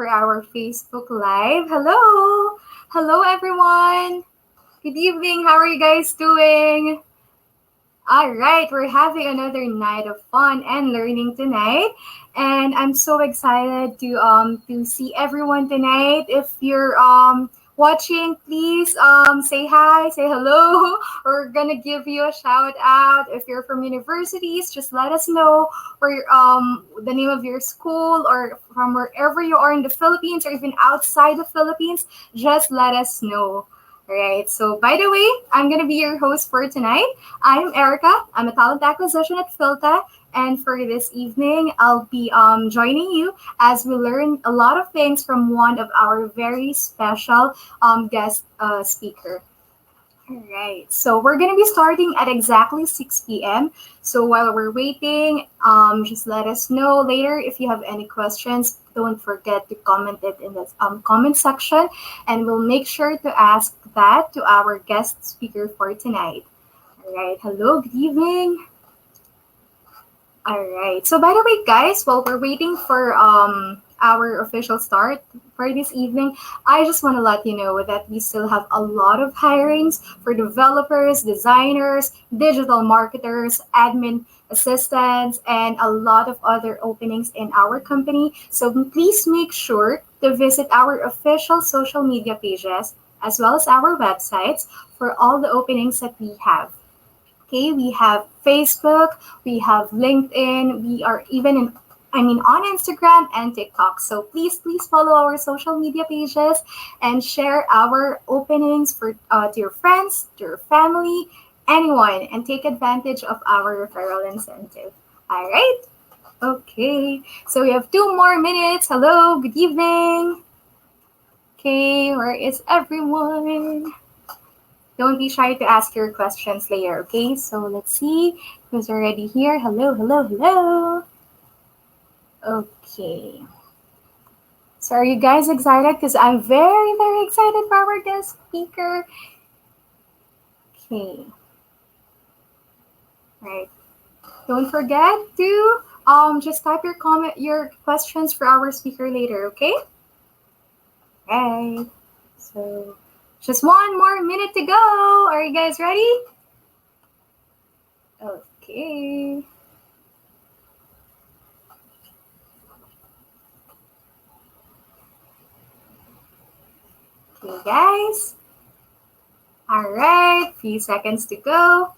for our Facebook Live. Hello! Hello, everyone! Good evening. How are you guys doing? All right, we're having another night of fun and learning tonight, and I'm so excited to see everyone tonight. If you're watching, please say hi, say hello. We're gonna give you a shout out. If you're from universities, just let us know where the name of your school or from wherever you are in the Philippines or even outside the Philippines. Just let us know. All right. So, by the way, I'm gonna be your host for tonight. I'm Erika. I'm a talent acquisition at Filta, and for this evening, I'll be joining you as we learn a lot of things from one of our very special guest speaker. All right, so we're gonna be starting at exactly 6 p.m. So while we're waiting, just let us know later if you have any questions. Don't forget to comment it in the comment section, and we'll make sure to ask that to our guest speaker for tonight. All right. Hello. Good evening. All right. So by the way, guys, while we're waiting for our official start for this evening, I just want to let you know that we still have a lot of hirings for developers, designers, digital marketers, admin assistants, and a lot of other openings in our company. So please make sure to visit our official social media pages as well as our websites for all the openings that we have. Okay, we have Facebook, we have LinkedIn, we are even on Instagram and TikTok. So please follow our social media pages and share our openings for to your friends, to your family, anyone, and take advantage of our referral incentive. All right. Okay. So we have 2 more minutes. Hello. Good evening. Okay. Where is everyone? Don't be shy to ask your questions later, okay? So let's see who's already here. Hello, hello, hello. Okay. So are you guys excited? Because I'm very excited for our guest speaker. Okay. Right. Don't forget to just type your questions for our speaker later, okay? Right. So just 1 more minute to go. Are you guys ready? Okay. Okay, guys. All right, few seconds to go.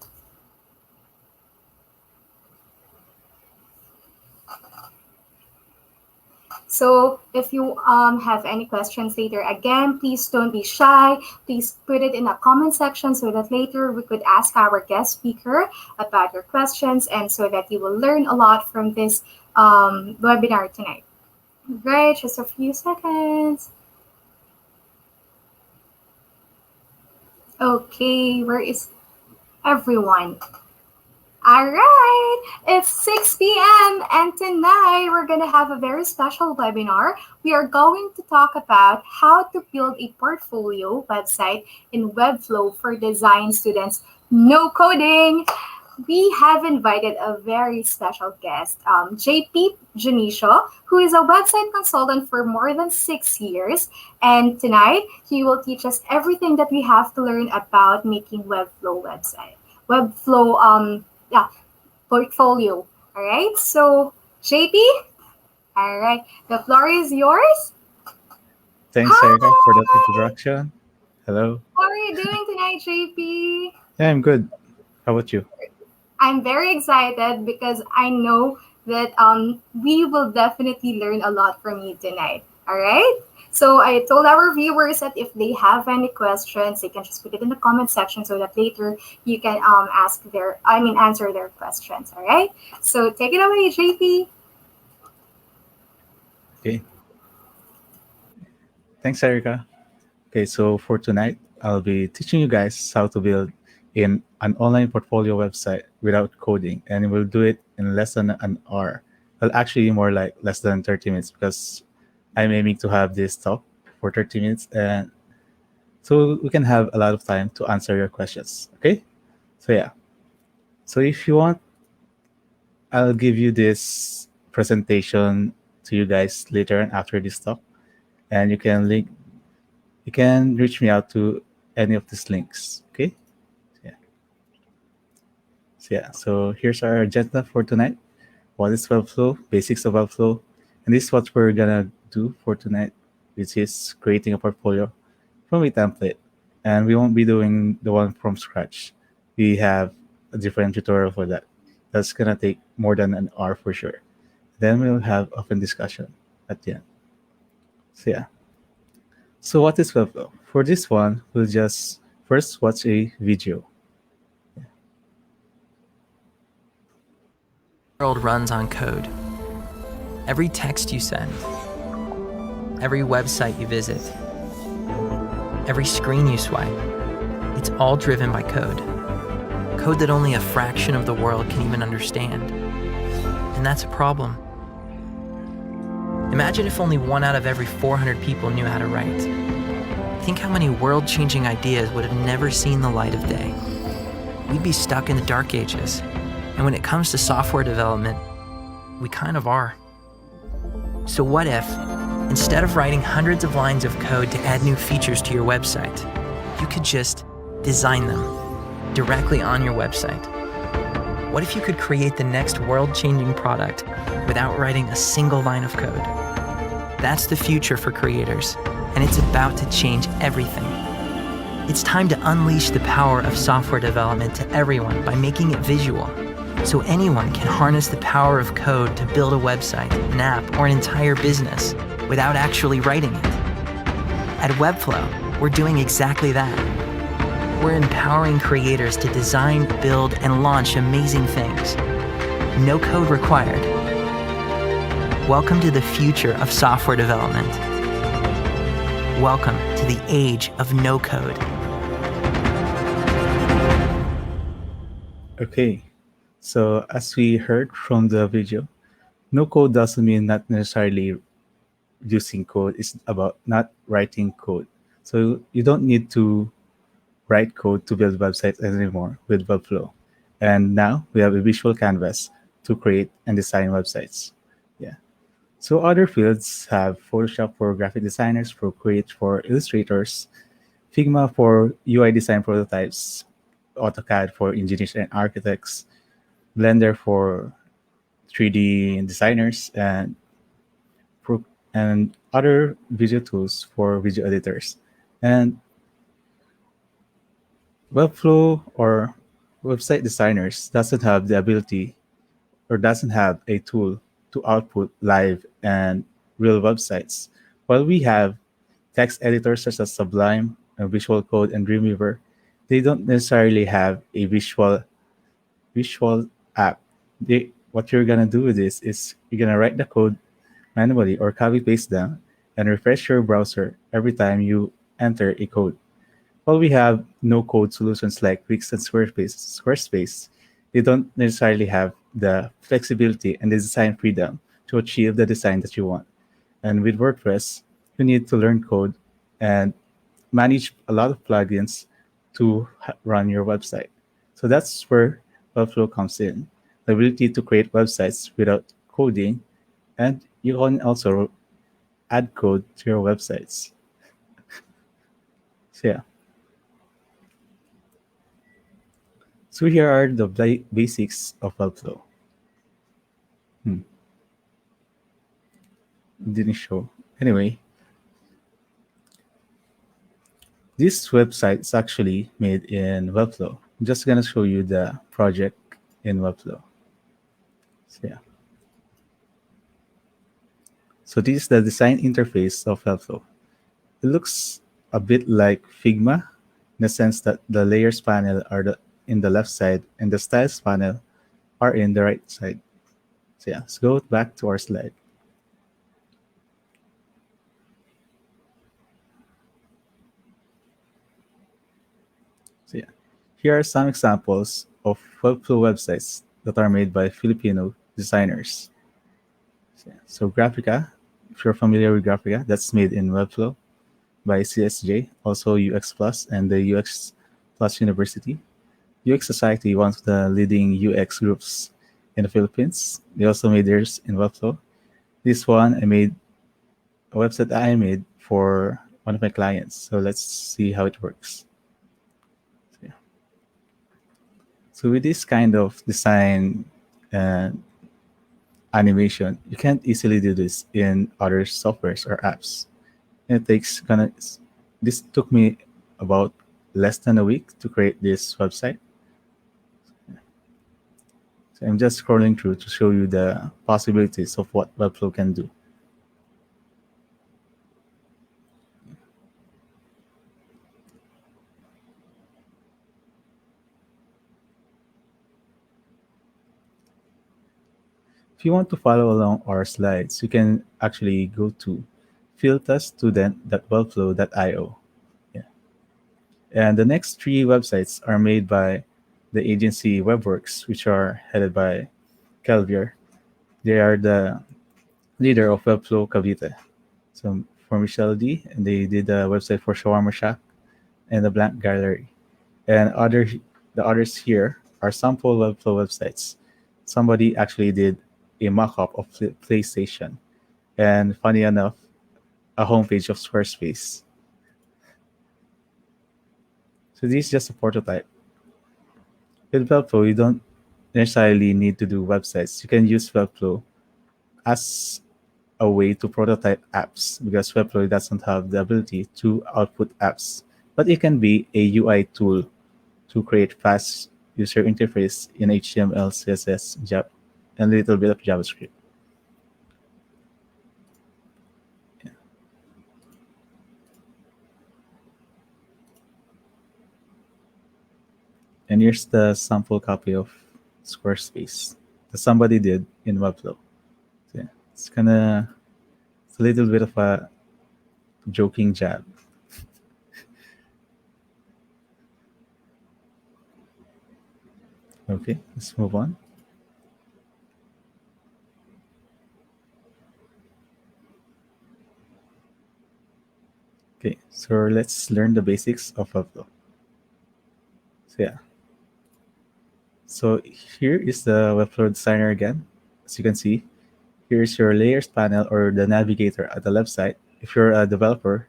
So if you have any questions later, again, please don't be shy. Please put it in a comment section so that later we could ask our guest speaker about your questions and so that you will learn a lot from this webinar tonight. Great, just a few seconds. Okay, where is everyone? All right, it's 6 p.m. and tonight we're going to have a very special webinar. We are going to talk about how to build a portfolio website in Webflow for design students. No coding. We have invited a very special guest, JP Janicio, who is a website consultant for more than 6 years. And tonight, he will teach us everything that we have to learn about making Webflow website. Webflow yeah, portfolio. All right. So, JP, all right. The floor is yours. Thanks, Erika, for that Hi. introduction. Hello. How are you doing tonight, JP? Yeah, I'm good. How about you? I'm very excited because I know that we will definitely learn a lot from you tonight. All right. So I told our viewers that if they have any questions, they can just put it in the comment section so that later you can answer their questions. All right. So take it away, JP. Okay. Thanks, Erika. Okay, so for tonight, I'll be teaching you guys how to build in an online portfolio website without coding, and we'll do it in less than an hour. Well, actually, more like less than 30 minutes because I'm aiming to have this talk for 30 minutes, and so we can have a lot of time to answer your questions. Okay? So, yeah. So, if you want, I'll give you this presentation to you guys later and after this talk. and you can reach me out to any of these links. Okay. Yeah. So here's our agenda for tonight. What is Webflow? Basics of Webflow. And this is what we're gonna do for tonight, which is creating a portfolio from a template. And we won't be doing the one from scratch. We have a different tutorial for that. That's gonna take more than an hour for sure. Then we'll have open discussion at the end. So yeah. So what is Webflow? For this one, we'll just first watch a video. World runs on code. Every text you send, every website you visit, every screen you swipe, it's all driven by code. Code that only a fraction of the world can even understand. And that's a problem. Imagine if only 1 out of every 400 people knew how to write. Think how many world-changing ideas would have never seen the light of day. We'd be stuck in the dark ages. And when it comes to software development, we kind of are. So what if, instead of writing hundreds of lines of code to add new features to your website, you could just design them directly on your website? What if you could create the next world-changing product without writing a single line of code? That's the future for creators, and it's about to change everything. It's time to unleash the power of software development to everyone by making it visual, so anyone can harness the power of code to build a website, an app, or an entire business without actually writing it. At Webflow, we're doing exactly that. We're empowering creators to design, build, and launch amazing things. No code required. Welcome to the future of software development. Welcome to the age of no code. Okay. So as we heard from the video, no code doesn't mean not necessarily using code. It's about not writing code. So you don't need to write code to build websites anymore with Webflow. And now we have a visual canvas to create and design websites. Yeah. So other fields have Photoshop for graphic designers, Procreate for illustrators, Figma for UI design prototypes, AutoCAD for engineers and architects, Blender for 3D designers, and and other video tools for video editors. And Webflow or website designers doesn't have the ability or doesn't have a tool to output live and real websites. While we have text editors such as Sublime, and Visual Code, and Dreamweaver, they don't necessarily have a visual app. What you're gonna do with this is you're gonna write the code manually or copy paste them and refresh your browser every time you enter a code. While we have no code solutions like Wix and Squarespace, they don't necessarily have the flexibility and the design freedom to achieve the design that you want. And with WordPress, you need to learn code and manage a lot of plugins to run your website. So that's where Webflow comes in, the ability to create websites without coding, and you can also add code to your websites. So yeah, so here are the basics of Webflow. Hmm, didn't show. Anyway, this website is actually made in Webflow. I'm just gonna show you the project in Webflow. So yeah. So this is the design interface of Webflow. It looks a bit like Figma in the sense that the layers panel are in the left side and the styles panel are in the right side. So yeah, let's go back to our slide. So yeah, here are some examples of Webflow websites that are made by Filipino designers. So Graphica, if you're familiar with Graphica, that's made in Webflow by CSJ, also UX Plus and the UX Plus University. UX Society, one of the leading UX groups in the Philippines. They also made theirs in Webflow. This one I made a website that I made for one of my clients. So let's see how it works. So, yeah. So with this kind of design and animation, you can't easily do this in other softwares or apps. And it takes this took me about less than a week to create this website. So I'm just scrolling through to show you the possibilities of what Webflow can do. If you want to follow along our slides, you can actually go to filtastudent.webflow.io. Yeah. And the next three websites are made by the agency WebWorks, which are headed by Kelvier. They are the leader of Webflow Cavite. So for Michelle D, and they did a website for Shawarma Shack and the Blank Gallery. And the others here are sample Webflow websites. Somebody actually did a mock-up of PlayStation, and funny enough, a homepage of Squarespace. So this is just a prototype. With Webflow, you don't necessarily need to do websites. You can use Webflow as a way to prototype apps because Webflow doesn't have the ability to output apps, but it can be a UI tool to create fast user interface in HTML, CSS, and a little bit of JavaScript. Yeah. And here's the sample copy of Squarespace that somebody did in Webflow. So yeah, it's a little bit of a joking jab. Okay, let's move on. Okay, so let's learn the basics of Webflow. So yeah, so here is the Webflow designer again. As you can see, here's your layers panel or the navigator at the left side. If you're a developer,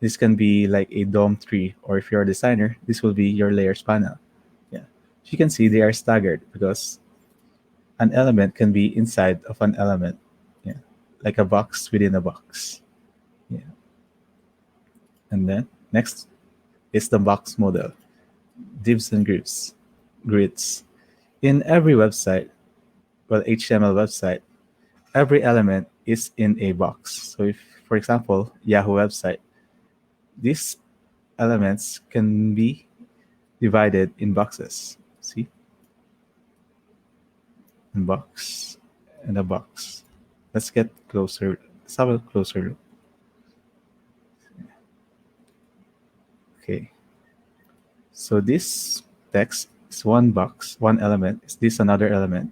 this can be like a DOM tree, or if you're a designer, this will be your layers panel. Yeah, as you can see, they are staggered because an element can be inside of an element. Yeah, like a box within a box. Yeah, and then next is the box model, divs and grids. In every website, well, HTML website, every element is in a box. So if, for example, Yahoo website, these elements can be divided in boxes. See? In box and a box. Let's get closer. Let's have a closer look. Okay. So this text is one box, one element. Is this another element?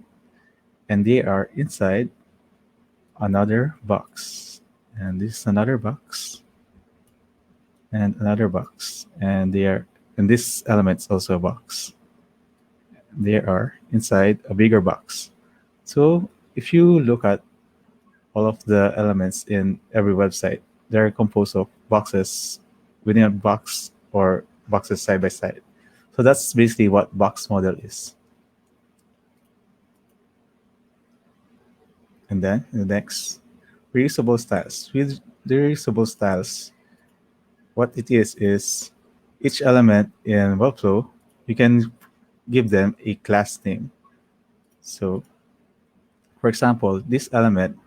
And they are inside another box. And this is another box. And another box. And this element is also a box. They are inside a bigger box. So if you look at all of the elements in every website, they're composed of boxes within a box or boxes side by side. So that's basically what box model is. And then in the next, reusable styles. With the reusable styles, what it is each element in Webflow, you can give them a class name. So for example, this element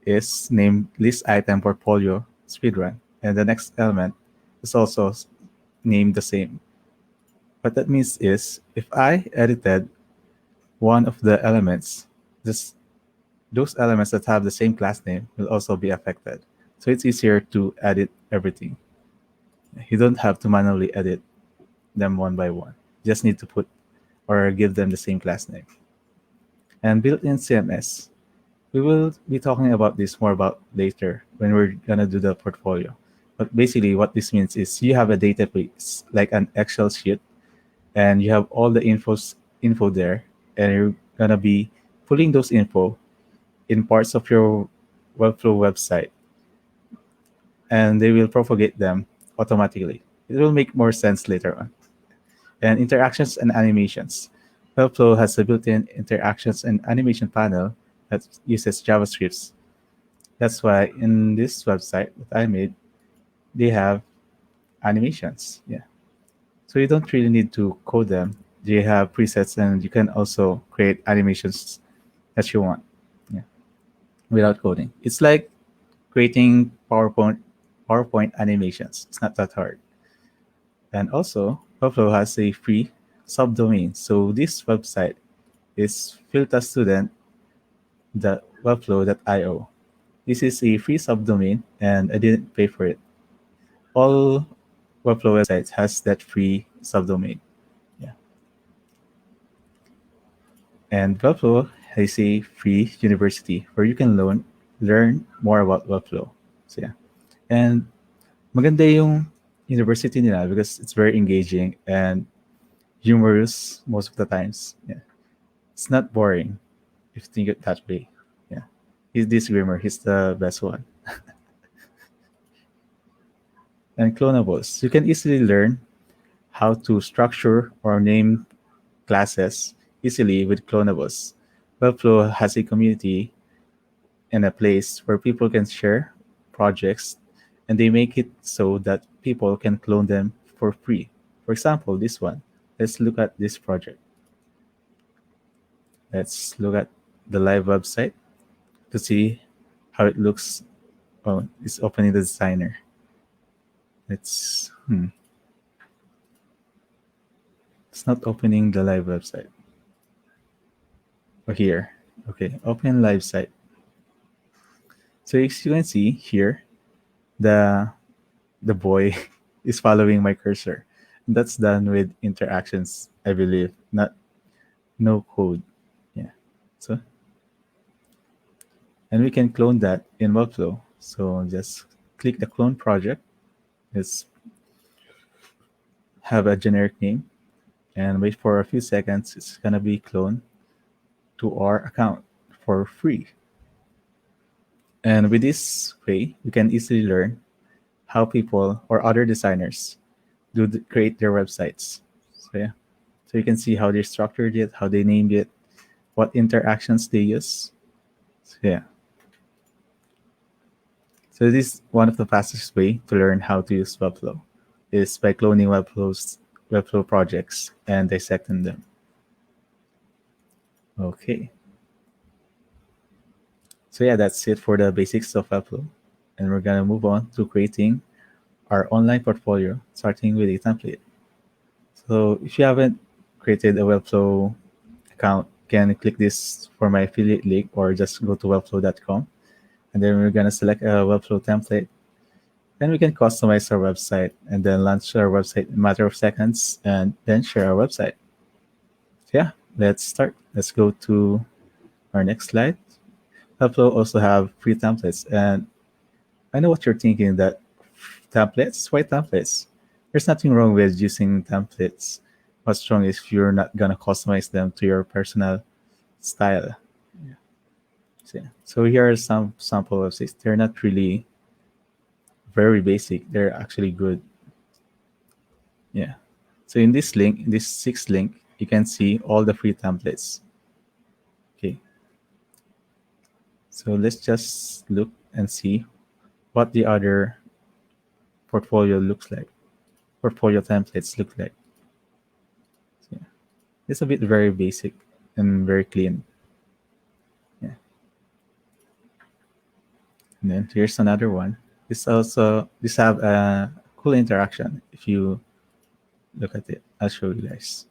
is named list item portfolio speedrun, and the next element is also named the same. What that means is if I edited one of the elements, those elements that have the same class name will also be affected. So it's easier to edit everything. You don't have to manually edit them one by one. You just need to put or give them the same class name. And built-in CMS, we will be talking about this more about later when we're gonna do the portfolio. But basically what this means is you have a database like an Excel sheet and you have all the info there, and you're gonna be pulling those info in parts of your Webflow website and they will propagate them automatically. It will make more sense later on. And interactions and animations. Webflow has a built-in interactions and animation panel that uses JavaScripts. That's why in this website that I made, they have animations. Yeah. So you don't really need to code them. They have presets and you can also create animations that you want. Yeah. Without coding. It's like creating PowerPoint animations. It's not that hard. And also, Webflow has a free subdomain. So this website is filtastudent.webflow.io. This is a free subdomain and I didn't pay for it. All Webflow websites has that free subdomain. Yeah. And Webflow has a free university where you can learn more about Webflow. So yeah. And maganda yung university nila because it's very engaging and humorous most of the times. Yeah. It's not boring if you think it that way. Yeah. He's this Grimmer, he's the best one. And clonables. You can easily learn how to structure or name classes easily with clonables. Webflow has a community and a place where people can share projects and they make it so that people can clone them for free. For example, this one. Let's look at this project. Let's look at the live website to see how it looks. Oh, it's opening the designer. It's not opening the live website. Oh, here. Okay, open live site. So as you can see here, the the boy is following my cursor. That's done with interactions, I believe, not no code. Yeah. So and we can clone that in Webflow. So just click the clone project. Let's have a generic name and wait for a few seconds. It's gonna be cloned to our account for free. And with this way, you can easily learn how people or other designers create their websites. So yeah, so you can see how they structured it, how they named it, what interactions they use. So yeah, so this is one of the fastest way to learn how to use Webflow is by cloning Webflow projects and dissecting them. Okay, so yeah, that's it for the basics of Webflow, and we're gonna move on to creating our online portfolio, starting with a template. So if you haven't created a Webflow account, you can click this for my affiliate link or just go to webflow.com. And then we're gonna select a Webflow template. Then we can customize our website and then launch our website in a matter of seconds and then share our website. So yeah, let's start. Let's go to our next slide. Webflow also have free templates. And I know what you're thinking that templates? Why templates? There's nothing wrong with using templates. What's wrong is if you're not gonna customize them to your personal style. Yeah. So here are some sample websites. They're not really very basic. They're actually good. Yeah. So in this link, in this sixth link, you can see all the free templates. Okay. So let's just look and see what the other portfolio looks like. Portfolio templates look like. So, yeah. It's a bit very basic and very clean. Yeah. And then here's another one. This have a cool interaction. If you look at it, I'll show you guys.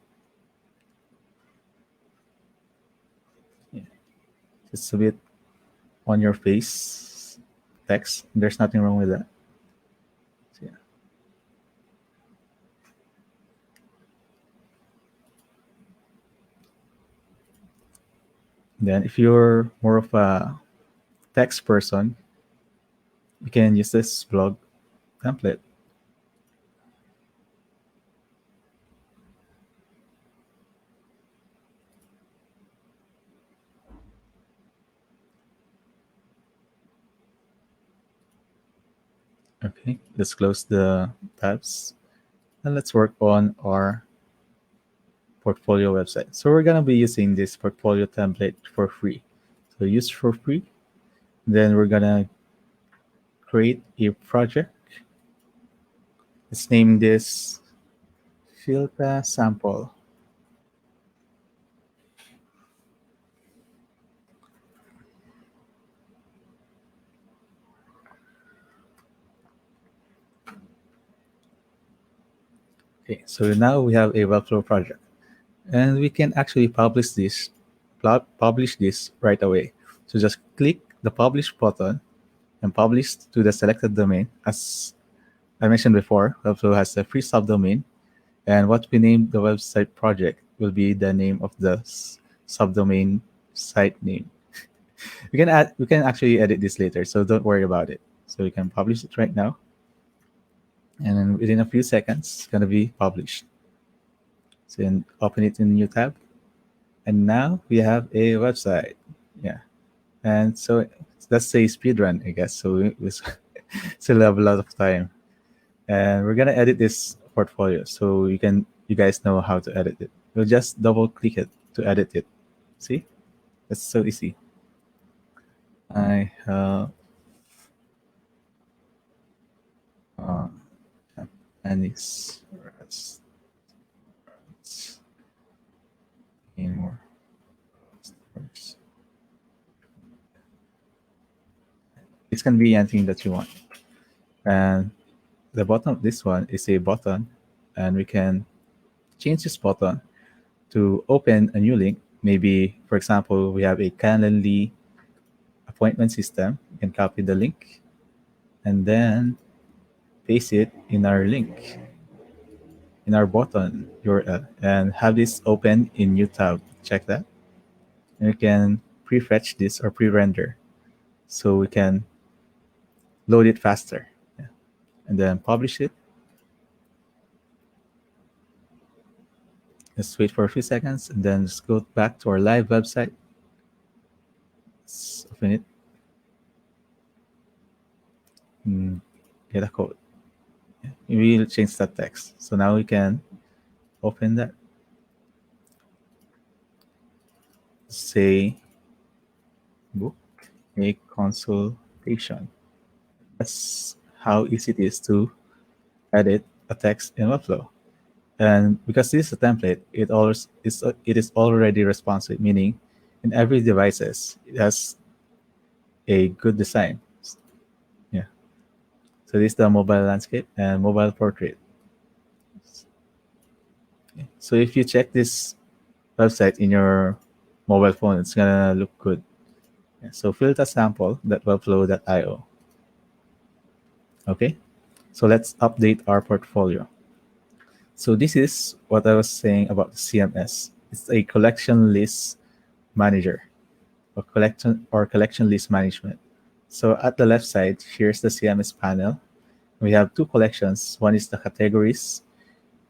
Yeah. It's a bit on your face text. There's nothing wrong with that. So, yeah. Then if you're more of a text person, you can use this blog template. Okay, let's close the tabs and let's work on our portfolio website. So we're gonna be using this portfolio template for free. So use for free. Then we're gonna create a project. Let's name this Filta sample. Okay, so now we have a Webflow project, and we can actually publish this right away. So just click the publish button and publish to the selected domain. As I mentioned before, Webflow has a free subdomain, and what we name the website project will be the name of the subdomain site name. We can actually edit this later, so don't worry about it. So we can publish it right now, and then within a few seconds, it's gonna be published. So then open it in a new tab, and now we have a website. Yeah, and so let's say speed run, I guess. So we still have a lot of time, and we're gonna edit this portfolio. So you guys know how to edit it. We'll just double click it to edit it. See, that's so easy. I have uh, Japanese restaurants in more stores. It can be anything that you want. And the bottom of this one is a button, and we can change this button to open a new link. Maybe, for example, we have a Calendly appointment system. You can copy the link and then paste it in our link, in our button URL, and have this open in new tab. Check that. And we can prefetch this or pre-render so we can load it faster. Yeah. And then publish it. Just wait for a few seconds and then just go back to our live website. Let's open it. Get a code. Yeah. We will change that text. So now we can open that. Say book a consultation. That's how easy it is to edit a text in Webflow. And because this is a template, it is already responsive, meaning in every devices it has a good design. Yeah. So this is the mobile landscape and mobile portrait. Okay. So if you check this website in your mobile phone, it's gonna look good. Yeah. So filter sample.webflow.io. Okay. So let's update our portfolio. So this is what I was saying about the CMS. It's a collection list manager or collection list management. So at the left side, here's the CMS panel. We have two collections. One is the categories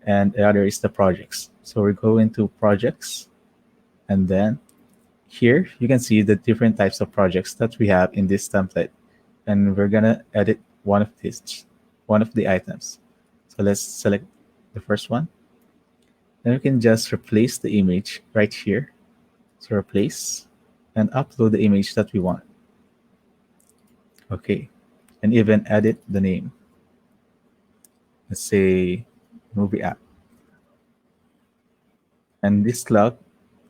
and the other is the projects. So we go into projects, and then here you can see the different types of projects that we have in this template. And we're gonna edit one of the items. So let's select the first one. Then we can just replace the image right here. So replace and upload the image that we want. Okay. And even edit the name. Let's say movie app. And this slug,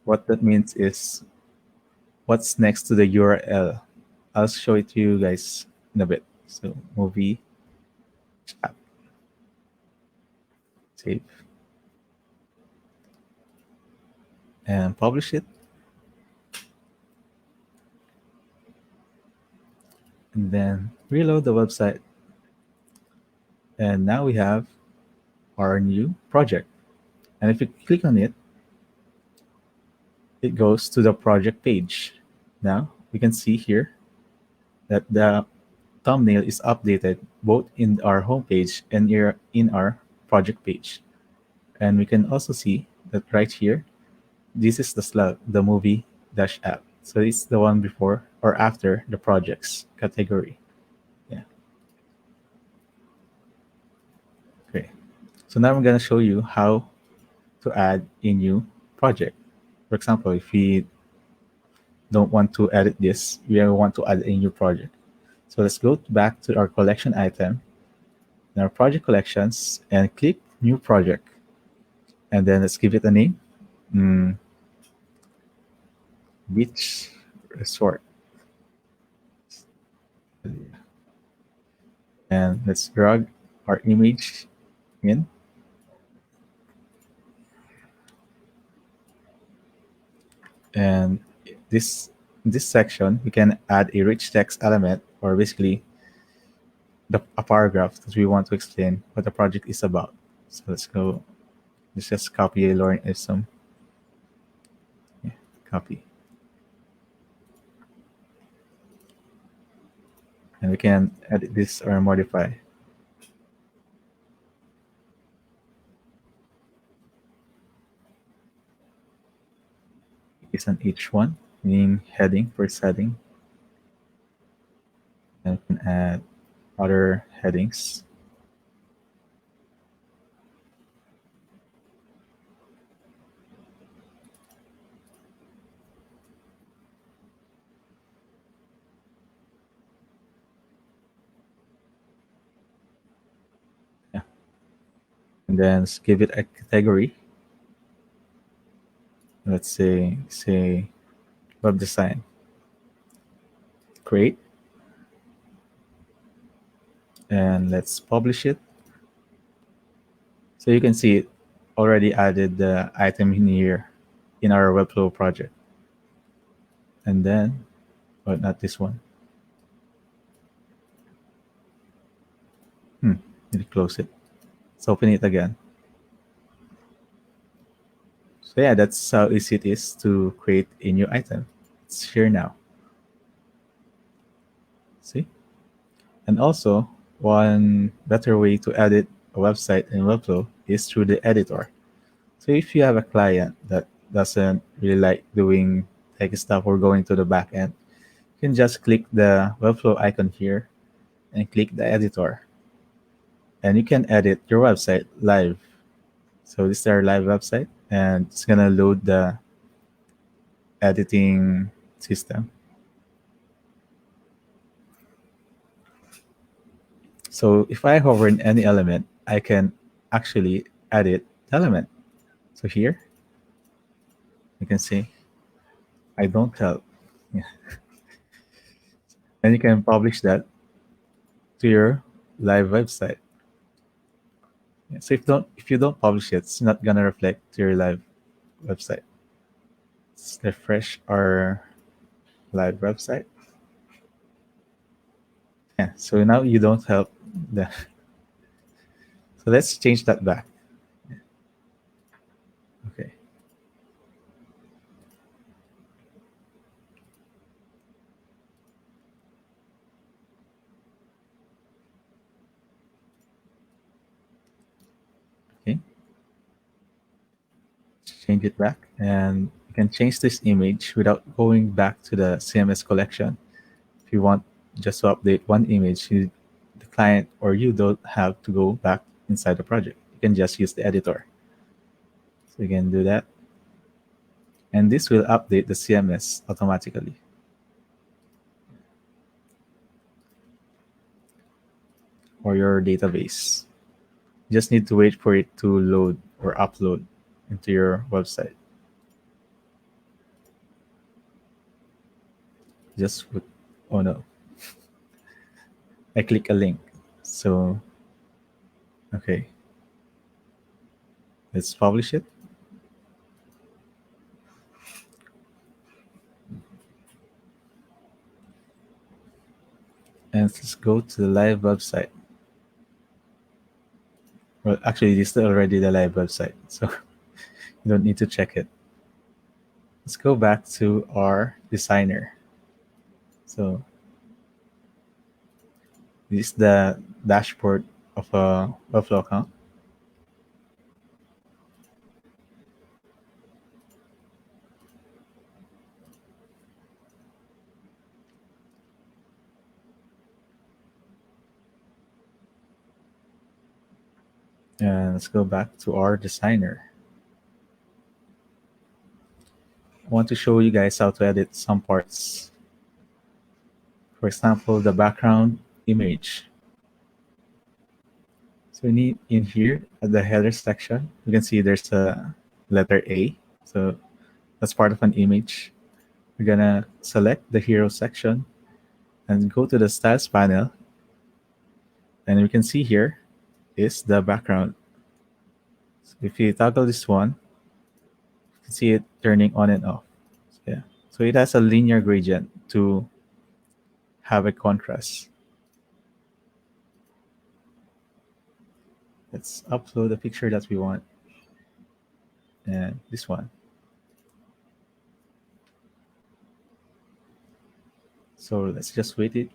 what that means is what's next to the URL. I'll show it to you guys in a bit. So movie app. Save. And publish it. And then reload the website. And now we have our new project. And if you click on it, it goes to the project page. Now we can see here that the thumbnail is updated both in our homepage and in our project page. And we can also see that right here, this is the slug, the movie dash app. So it's the one before or after the projects category. Yeah. So now I'm gonna show you how to add a new project. For example, if we don't want to edit this, we want to add a new project. So let's go back to our collection item in our project collections and click new project. And then let's give it a name, mm, beach resort. And let's drag our image in. And this this section, we can add a rich text element, or basically a paragraph that we want to explain what the project is about. So let's go. Let's just copy a Lauren Isom. Yeah, copy. And we can edit this or modify. It's an H1, meaning heading, first heading. And we can add other headings. Yeah. And then let's give it a category. Let's say web design. Create. And let's publish it. So you can see it already added the item in here in our Webflow project. And then, but not this one. Need to close it. Let's open it again. So yeah, that's how easy it is to create a new item. It's here now. See? And also, one better way to edit a website in Webflow is through the editor. So if you have a client that doesn't really like doing tech stuff or going to the back end, you can just click the Webflow icon here and click the editor. And you can edit your website live. So this is our live website, and it's gonna load the editing system. So if I hover in any element, I can actually edit the element. So here, you can see I don't help. Yeah. And you can publish that to your live website. Yeah. So if you don't publish it, it's not gonna reflect to your live website. Let's refresh our live website. Yeah. So now you don't help the. So let's change that back. Okay. Okay. Change it back, and you can change this image without going back to the CMS collection. If you want just to update one image, the client or you don't have to go back inside the project. You can just use the editor. So you can do that. And this will update the CMS automatically. Or your database. You just need to wait for it to load or upload into your website. Just put, oh no, I click a link. So, okay, let's publish it. And let's go to the live website. Well, actually, this is already the live website, so you don't need to check it. Let's go back to our designer. So this is the dashboard of a Webflow account. And let's go back to our designer. I want to show you guys how to edit some parts. For example, the background image. So we need in here at the header section, you can see there's a letter A. So that's part of an image. We're gonna select the hero section and go to the styles panel. And we can see here is the background. So if you toggle this one, you can see it turning on and off. Yeah. So it has a linear gradient to have a contrast. Let's upload the picture that we want. And this one. So let's just wait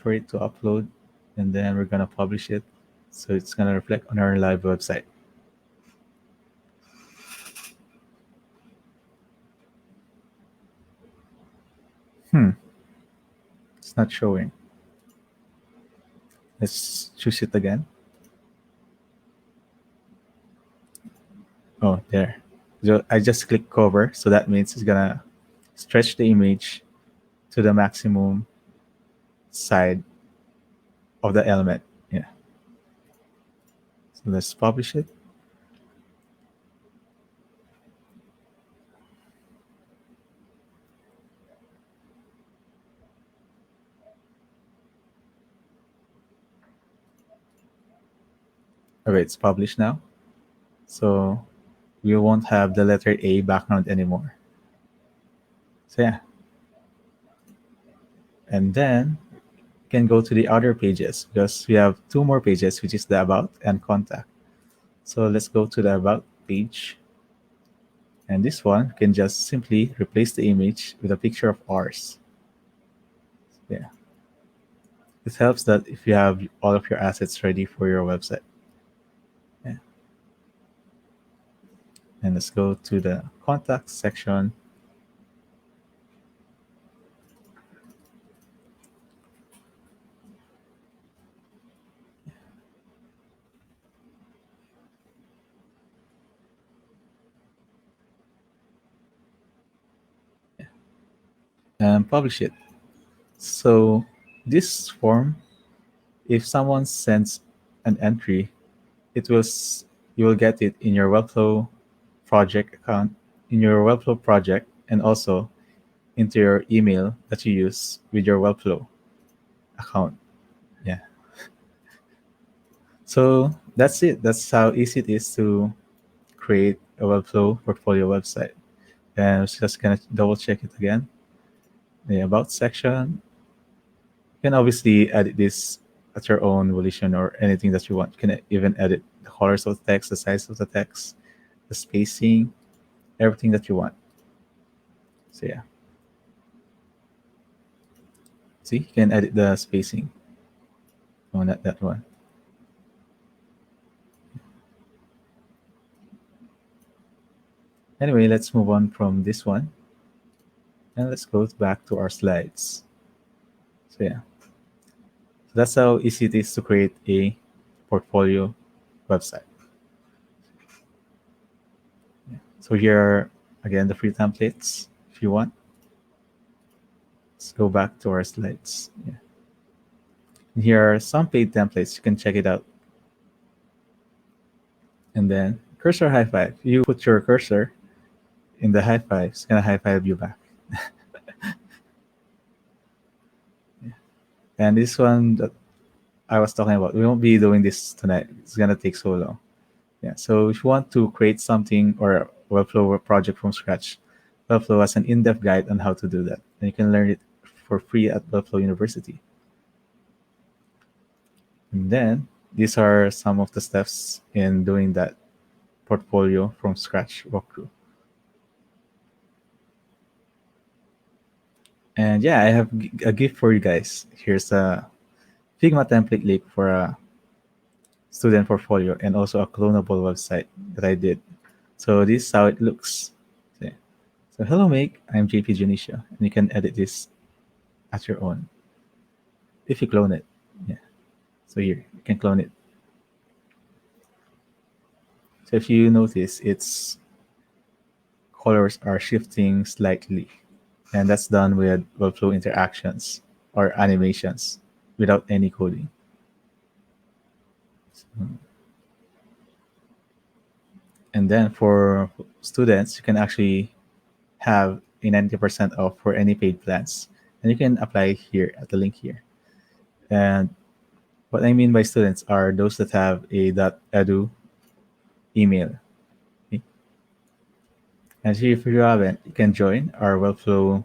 for it to upload, and then we're gonna publish it. So it's gonna reflect on our live website. It's not showing. Let's choose it again. Oh, there. So I just click cover, so that means it's gonna stretch the image to the maximum side of the element. Yeah. So let's publish it. Okay, it's published now. So we won't have the letter A background anymore. So yeah. And then you can go to the other pages because we have two more pages, which is the about and contact. So let's go to the about page. And this one can just simply replace the image with a picture of ours. Yeah. It helps that if you have all of your assets ready for your website. Yeah. And let's go to the contact section. And publish it. So this form, if someone sends an entry, it will you will get it in your Webflow project account, in your Webflow project, and also into your email that you use with your Webflow account. Yeah. So that's it. That's how easy it is to create a Webflow portfolio website. And I'm just gonna double check it again. The about section. You can obviously edit this at your own volition or anything that you want. You can even edit the colors of the text, the size of the text, the spacing, everything that you want. So yeah. See, you can edit the spacing. Oh, not that one. Anyway, let's move on from this one. And let's go back to our slides. So yeah. So that's how easy it is to create a portfolio website. Yeah. So here are, again, the free templates if you want. Let's go back to our slides. Yeah. And here are some paid templates. You can check it out. And then cursor high five. You put your cursor in the high five. It's going to high five you back. Yeah. And this one that I was talking about, we won't be doing this tonight. It's going to take so long. Yeah. So if you want to create something or a Webflow project from scratch, Webflow has an in-depth guide on how to do that. And you can learn it for free at Webflow University. And then these are some of the steps in doing that portfolio from scratch walkthrough. And yeah, I have a gift for you guys. Here's a Figma template link for a student portfolio and also a clonable website that I did. So this is how it looks. Okay. So hello Make, I'm JP Junicia, and you can edit this at your own if you clone it. Yeah. So here, you can clone it. So if you notice, its colors are shifting slightly, and that's done with workflow interactions or animations without any coding. And then for students, you can actually have a 90% off for any paid plans. And you can apply here at the link here. And what I mean by students are those that have a .edu email. Okay? And so if you haven't, you can join our Webflow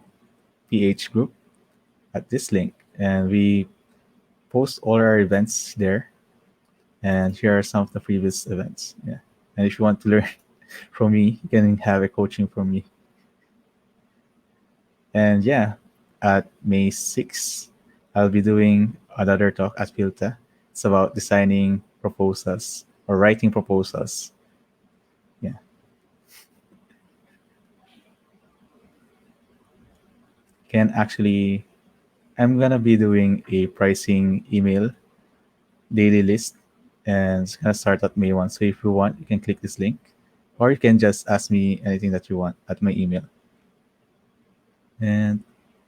PH group at this link. And we post all our events there. And here are some of the previous events. Yeah. And if you want to learn from me, you can have a coaching from me. And yeah, at May 6th, I'll be doing another talk at Filta. It's about designing proposals or writing proposals. Yeah, can actually, I'm gonna be doing a pricing email daily list, and it's gonna start at May 1. So if you want, you can click this link, or you can just ask me anything that you want at my email. And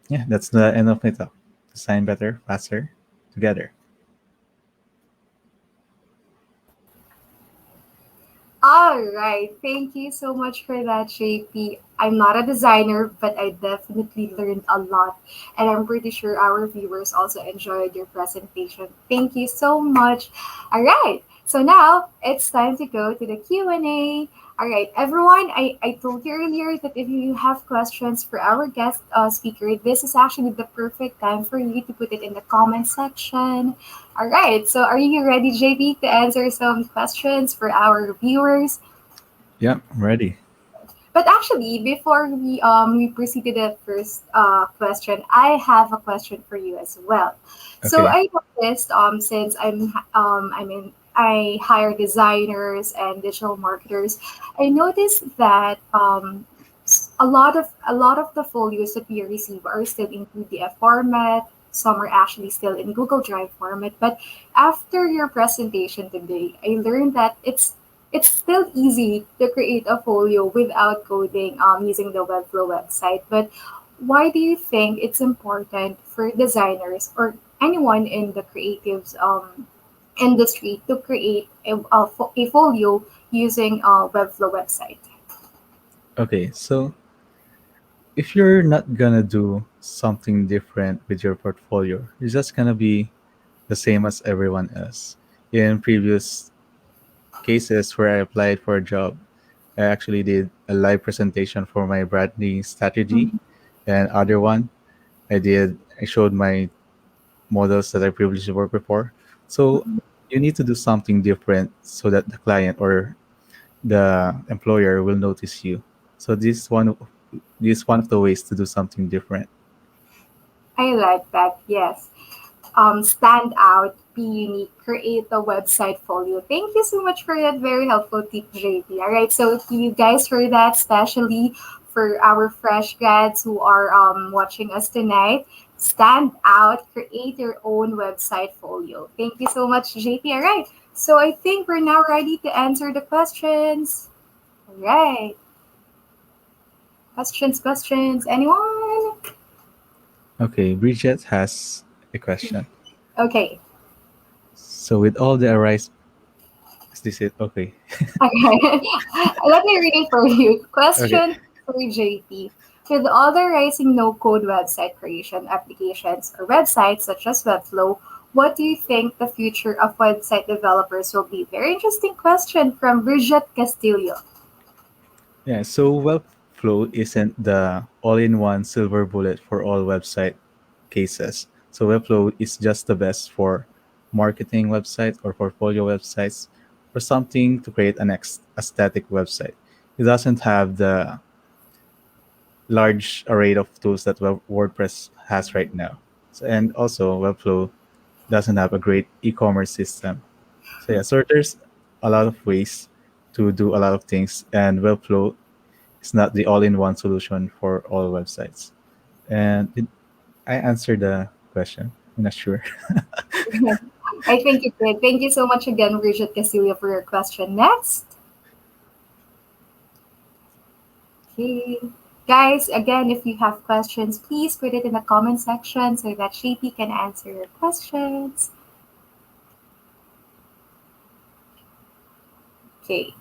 yeah, that's the end of my talk. Design better, faster, together. All right. Thank you so much for that, JP. I'm not a designer, but I definitely learned a lot. And I'm pretty sure our viewers also enjoyed your presentation. Thank you so much. All right. So now it's time to go to the Q&A. All right, everyone, I told you earlier that if you have questions for our guest speaker, this is actually the perfect time for you to put it in the comment section. All right, so are you ready, JP, to answer some questions for our viewers? Yeah, I'm ready. But actually, before we proceed to the first question, I have a question for you as well. So Okay. I noticed since I hire designers and digital marketers, I noticed that a lot of the folios that we receive are still in PDF format. Some are actually still in Google Drive format. But after your presentation today, I learned that it's still easy to create a folio without coding using the Webflow website. But why do you think it's important for designers or anyone in the creatives industry to create a folio using a Webflow website? Okay, so if you're not gonna do something different with your portfolio, you're just gonna be the same as everyone else. In previous cases where I applied for a job, I actually did a live presentation for my branding strategy, Mhm. and other one I showed my models that I previously worked before. So you need to do something different so that the client or the employer will notice you. So this is one of the ways to do something different. I like that. Yes. Stand out, be unique, create a website folio. Thank you so much for that very helpful tip, JP. All right, so if you guys heard that, especially for our fresh grads who are watching us tonight, stand out, create your own website folio. Thank you so much, JP. All right, so I think we're now ready to answer the questions. All right, questions. Anyone? Okay, Bridget has a question. Okay. So with all the arise, is this it? Okay. Okay. Let me read it for you. Okay. Question for JP. With all the rising no-code website creation applications or websites such as Webflow, what do you think the future of website developers will be? Very interesting question from Bridget Castillo. Yeah, so Webflow isn't the all-in-one silver bullet for all website cases. So Webflow is just the best for marketing websites or portfolio websites or something to create an aesthetic website. It doesn't have the large array of tools that WordPress has right now. So, and also Webflow doesn't have a great e-commerce system. So yeah, so there's a lot of ways to do a lot of things, and Webflow is not the all-in-one solution for all websites. And I answered the question. I'm not sure. I think it did. Thank you so much again, Bridget Castillo, for your question. Next. Okay. Guys, again, if you have questions, please put it in the comment section so that JP can answer your questions. Okay.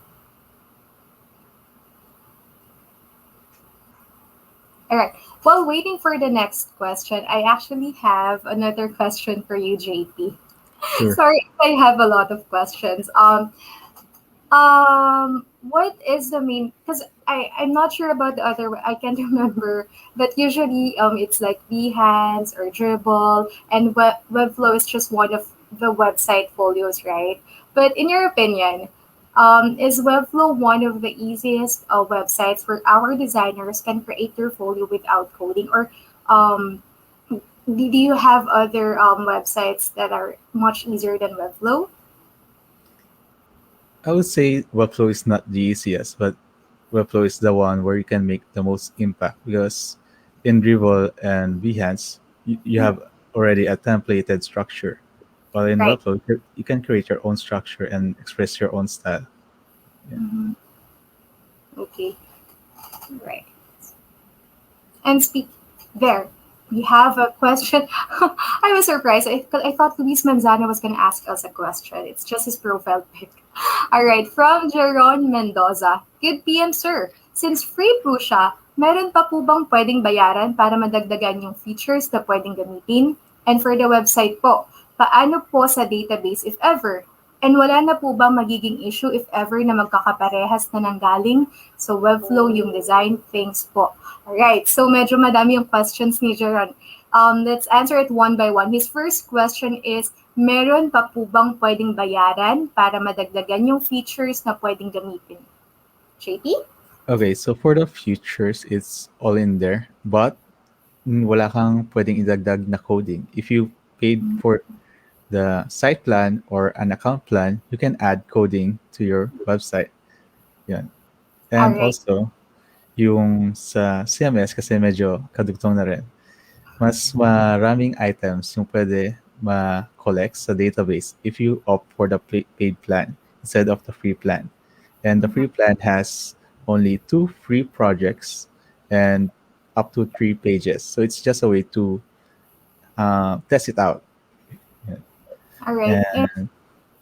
All right. While waiting for the next question, I actually have another question for you, JP. Sure. Sorry if I have a lot of questions. What is the main? Because I'm not sure about the other. I can't remember. But usually, it's like Behance or Dribble, and Webflow is just one of the website folios, right? But in your opinion, is Webflow one of the easiest websites where our designers can create their folio without coding, or um, do you have other websites that are much easier than Webflow? I would say Webflow is not the easiest, but Webflow is the one where you can make the most impact because in Dribble and Behance, you have already a templated structure. While in Right. Webflow, you can create your own structure and express your own style. Yeah. Mm-hmm. Okay. Right. And speak there. We have a question. I was surprised. I thought Luis Manzano was going to ask us a question. It's just his profile pic. All right. From Jeron Mendoza. Good PM, sir. Since free po siya, meron pa po bang pwedeng bayaran para madagdagan yung features na pwedeng gamitin? And for the website po, paano po sa database if ever? And wala na po bang magiging issue if ever na magkakaparehas na nanggaling? So Webflow yung design, things po. Alright, so medyo madami yung questions ni Jeron. Let's answer it one by one. His first question is, meron pa po bang pwedeng bayaran para madagdagan yung features na pwedeng gamitin? JP? Okay, so for the futures, it's all in there, but wala kang pwedeng idagdag na coding. If you paid for the site plan or an account plan, you can add coding to your website. Yan. And Alright. also, yung sa CMS kasi medyo kadugtong na rin. Mas maraming items yung pwede ma-collect sa database if you opt for the paid plan instead of the free plan. And the free plan has only 2 free projects and up to 3 pages. So it's just a way to test it out. Yeah. Alright. And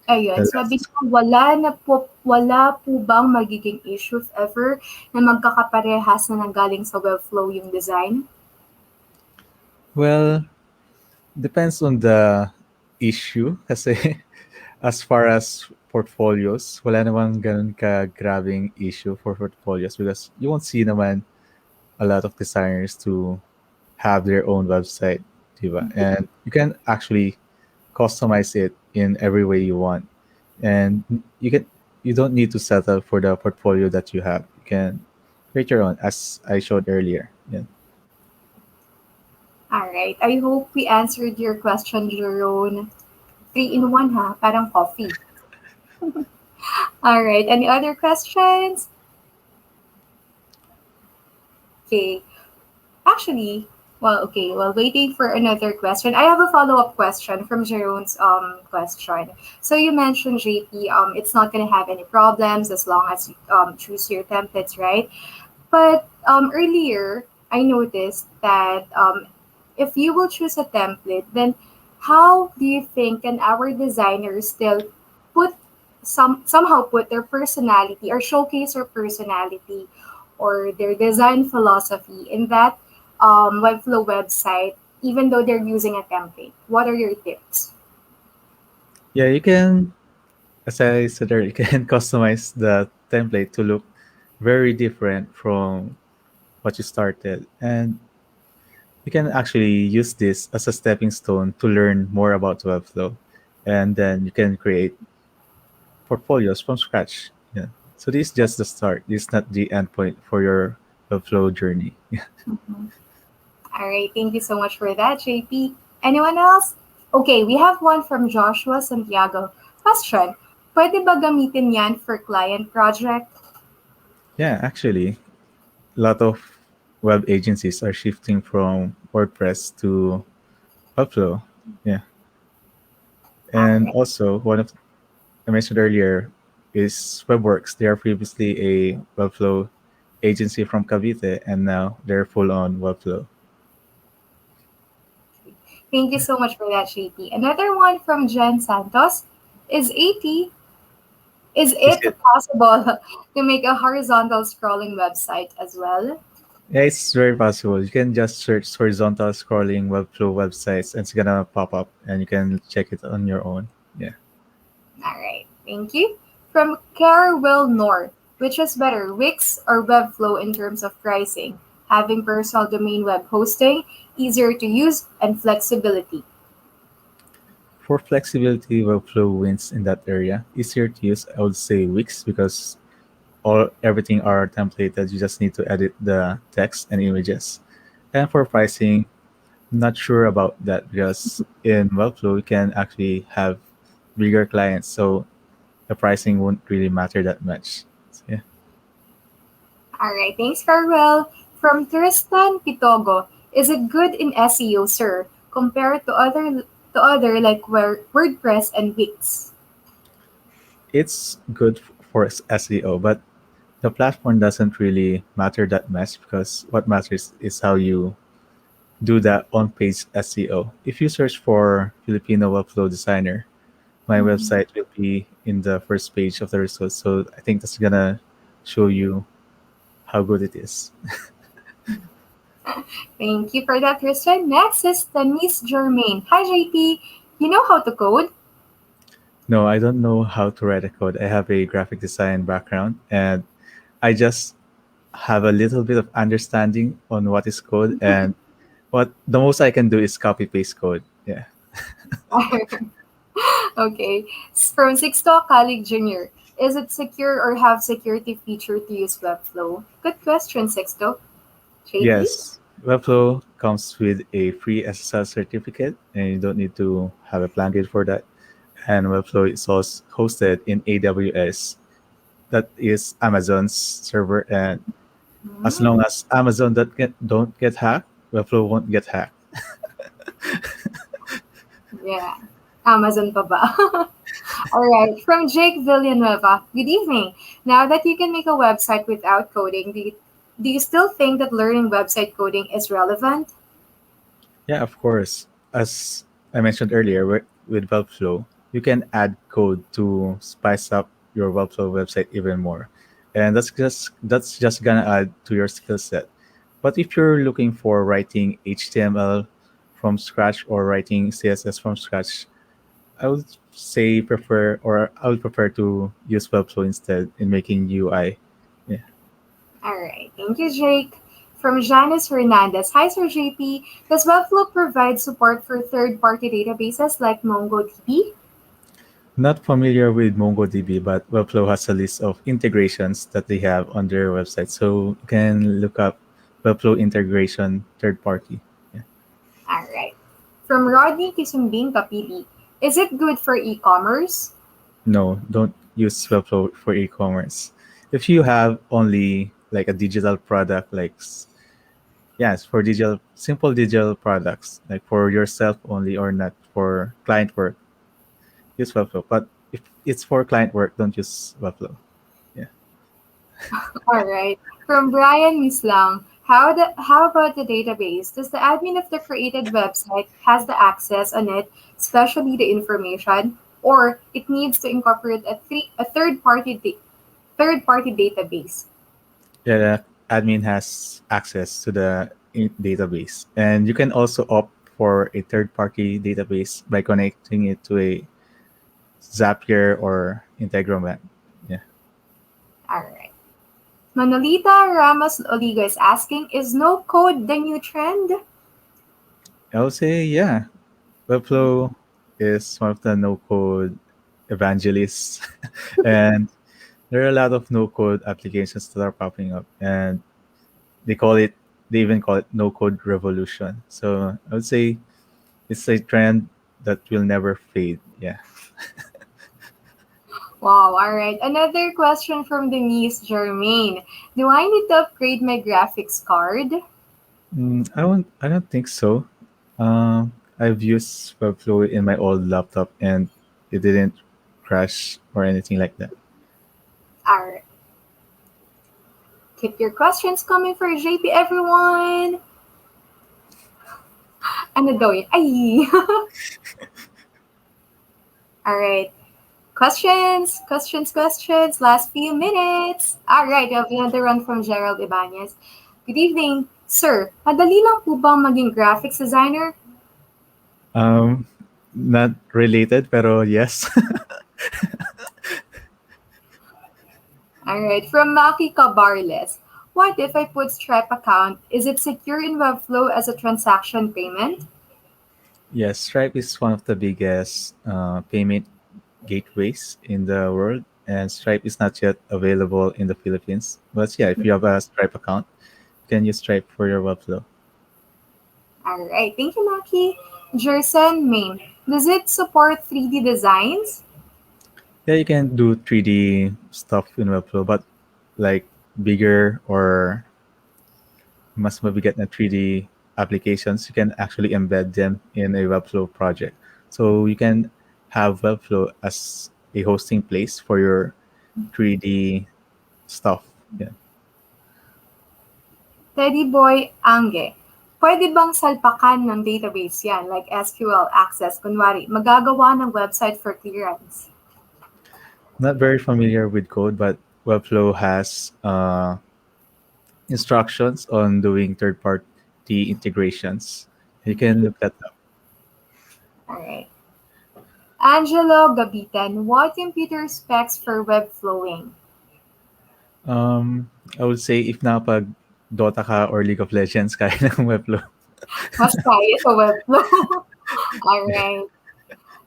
And ayun, the sabi last, niya, wala po bang magiging issue if ever na magkakaparehas na nanggaling sa Webflow yung design? well, depends on the issue kasi as far as portfolios, wala namang ganun ka grabing issue for portfolios because you won't see naman a lot of designers to have their own website, diba? And you can actually customize it in every way you want. And you don't need to settle for the portfolio that you have. You can create your own as I showed earlier. Yeah. Alright, I hope we answered your question, Jerome. 3 in 1 ha, parang coffee. Alright, any other questions? Okay. Actually, while waiting for another question, I have a follow-up question from Jerome's question. So you mentioned JP, it's not gonna have any problems as long as you choose your templates, right? But earlier I noticed that if you will choose a template, then how do you think can our designers still put somehow put their personality or showcase their personality or their design philosophy in that Webflow website, even though they're using a template? What are your tips? Yeah, you can, as I said earlier, you can customize the template to look very different from what you started. And you can actually use this as a stepping stone to learn more about Webflow. And then you can create portfolios from scratch. Yeah. So this is just the start. This is not the end point for your Webflow journey. Mhm. All right, thank you so much for that, JP. Anyone else? Okay, we have one from Joshua Santiago. Question, pwede ba gamitin yan for client project? Yeah, actually, a lot of web agencies are shifting from WordPress to Webflow. Yeah. All And right. also, one of I mentioned earlier is WebWorks. They are previously a Webflow agency from Cavite, and now they're full on Webflow. Thank you so much for that, JP. Another one from Jen Santos. Is 80 is Is it it? possible to make a horizontal scrolling website as well? Yeah, it's very possible. You can just search horizontal scrolling Webflow websites, and it's gonna pop up, and you can check it on your own. Yeah. All right, thank you. From Carwell North, which is better, Wix or Webflow in terms of pricing? Having personal domain web hosting, easier to use, and flexibility. For flexibility, Webflow wins in that area. Easier to use, I would say Wix because all everything are templated. You just need to edit the text and images. And for pricing, not sure about that because in Webflow you can actually have bigger clients, so the pricing won't really matter that much. So, yeah. All right, thanks, Carwell. From Tristan Pitogo, is it good in SEO, sir, compared to other like WordPress and Wix? It's good for SEO, but the platform doesn't really matter that much because what matters is how you do the on-page SEO. If you search for Filipino Webflow designer, my Mhm. website will be in the first page of the results. So I think that's gonna show you how good it is. Thank you for that, Tristan. Next is Tanis Germain. Hi, JP. You know how to code? No, I don't know how to write a code. I have a graphic design background, and I just have a little bit of understanding on what is code, and what the most I can do is copy paste code. Yeah. Okay. From Sixto Colleague Jr. Is it secure or have security feature to use Webflow? Good question, Sixto. JP? Yes. Webflow comes with a free SSL certificate, and you don't need to have a plugin for that. And Webflow is also hosted in AWS. That is Amazon's server, and as Hmm, long as Amazon don't get hacked, Webflow won't get hacked. yeah. Amazon pa ba? All right. From Jake Villanueva. Good evening. Now that you can make a website without coding, do you still think that learning website coding is relevant? Yeah, of course. As I mentioned earlier, with Webflow, you can add code to spice up your Webflow website even more, and that's just gonna add to your skill set. But if you're looking for writing HTML from scratch or writing CSS from scratch, I would I would prefer to use Webflow instead in making UI. Yeah. All right. Thank you, Jake. From Janice Hernandez. Hi, Sir JP. Does Webflow provide support for third-party databases like MongoDB? Not familiar with MongoDB, but Webflow has a list of integrations that they have on their website. So you can look up Webflow integration third party. Yeah. All right. From Rodney Kisumbing Kapili. Is it good for e-commerce? No, don't use Webflow for e-commerce. If you have only like a digital product, yes, for simple digital products, like for yourself only or not for client work, use Webflow. But if it's for client work, don't use Webflow. Yeah. All right. From Brian Mislang. How about the database? Does the admin of the created website has the access on it, especially the information, or it needs to incorporate a third party database? Yeah, the admin has access to the database, and you can also opt for a third-party database by connecting it to a Zapier or Integromat. Yeah, All right. Manolita Ramos Oligo is asking, is no code the new trend? I would say yeah. Webflow is one of the no-code evangelists, and there are a lot of no-code applications that are popping up, and they call it they even call it no-code revolution. So I would say it's a trend that will never fade. Yeah. Wow, all right. Another question from Denise Germain. Do I need to upgrade my graphics card? I don't think so. I've used Webflow in my old laptop and it didn't crash or anything like that. All right. Keep your questions coming for JP, everyone. Ano daw yun? Ay! Alright. Questions. Last few minutes. Alright, we have another one from Gerald Ibanez. Good evening, sir. Madali lang po bang maging graphics designer? Um, Not related, pero yes. Alright, from Maki Cabarles. What if I put Stripe account? Is it secure in Webflow as a transaction payment? Yes, Stripe is one of the biggest payment gateways in the world, and Stripe is not yet available in the Philippines. But yeah, if you have a Stripe account, you can use Stripe for your Webflow. Alright, thank you, Maki. Jerson Main. Does it support 3D designs? Yeah, you can do 3D stuff in Webflow, but like bigger or mas mabigat na 3D applications, you can actually embed them in a Webflow project. So you can have Webflow as a hosting place for your 3D stuff. Yeah. Teddy Boy Angge. Pwede bang salpakan ng database yan, like SQL access? Kunwari, magagawa ng website for clearance. Not very familiar with code, but Webflow has instructions on doing third-party integrations. You can look that up. Alright. Angelo Gabitan. What computer specs for web flowing? I would say if napag Dota ka or League of Legends, kaya ng Webflow. Mas kaya sa web flow. Alright.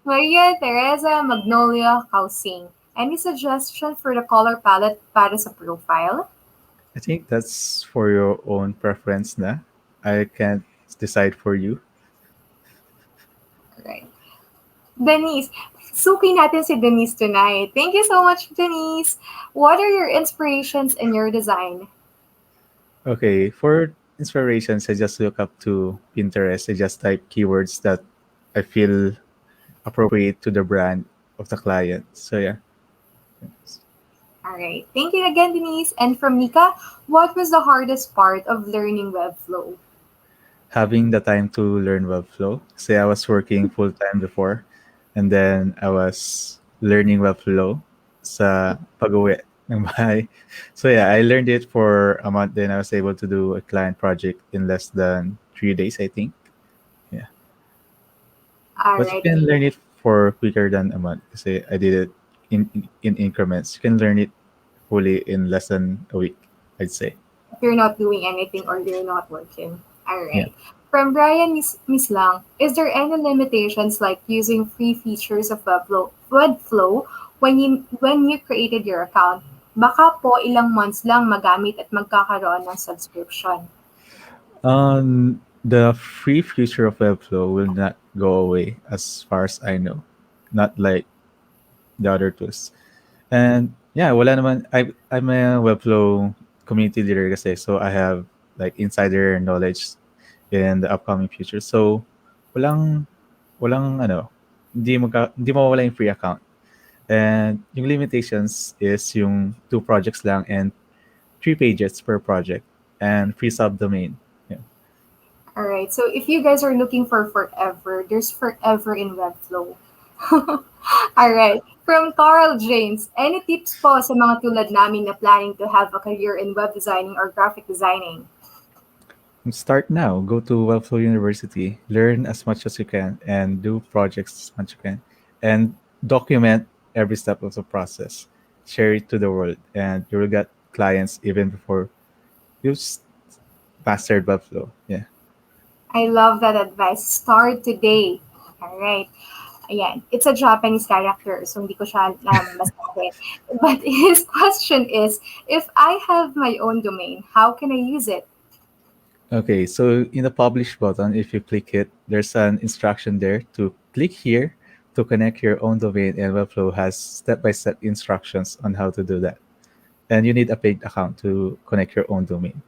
Maria Teresa Magnolia Kausing. Any suggestion for the color palette para sa profile? I think that's for your own preference na. I can't decide for you. Alright. Denise. Suki natin si Denise tonight. Thank you so much, Denise. What are your inspirations in your design? Okay, for inspirations, I just look up to Pinterest. I just type keywords that I feel appropriate to the brand of the client. So yeah. Alright. Thank you again, Denise. And from Nika, what was the hardest part of learning Webflow? Having the time to learn Webflow. Say I was working full time before, and then I was learning Webflow sa pag-uwi ng bahay. So yeah, I learned it for a month. Then I was able to do a client project in less than 3 days, I think. Yeah, but you Alright. can learn it for quicker than a month. Kasi I did it in increments. You can learn it fully in less than a week, I'd say. If you're not doing anything or you're not working. Yeah. Alright. From Brian Mislang, is there any limitations like using free features of Webflow when you created your account? Baka po ilang months lang magamit at magkakaroon ng subscription. The free feature of Webflow will not go away as far as I know. Not like the other tools. And yeah, wala naman. I'm a Webflow community leader kasi, so I have like insider knowledge in the upcoming future. So walang ano, hindi mawawala yung free account. And yung limitations is yung 2 projects lang and 3 pages per project and free subdomain. Yeah. Alright, so if you guys are looking for forever, there's forever in Webflow. Alright, from Carl James, any tips po sa mga tulad namin na planning to have a career in web designing or graphic designing? Start now. Go to Webflow University. Learn as much as you can and do projects as much as you can. And document every step of the process. Share it to the world, and you will get clients even before you've mastered Webflow. Yeah. I love that advice. Start today. Alright. Ayan. It's a Japanese character, so hindi ko siya masabi. But his question is, if I have my own domain, how can I use it? Okay, so in the publish button, if you click it, there's an instruction there to click here to connect your own domain, and Webflow has step-by-step instructions on how to do that. And you need a paid account to connect your own domain.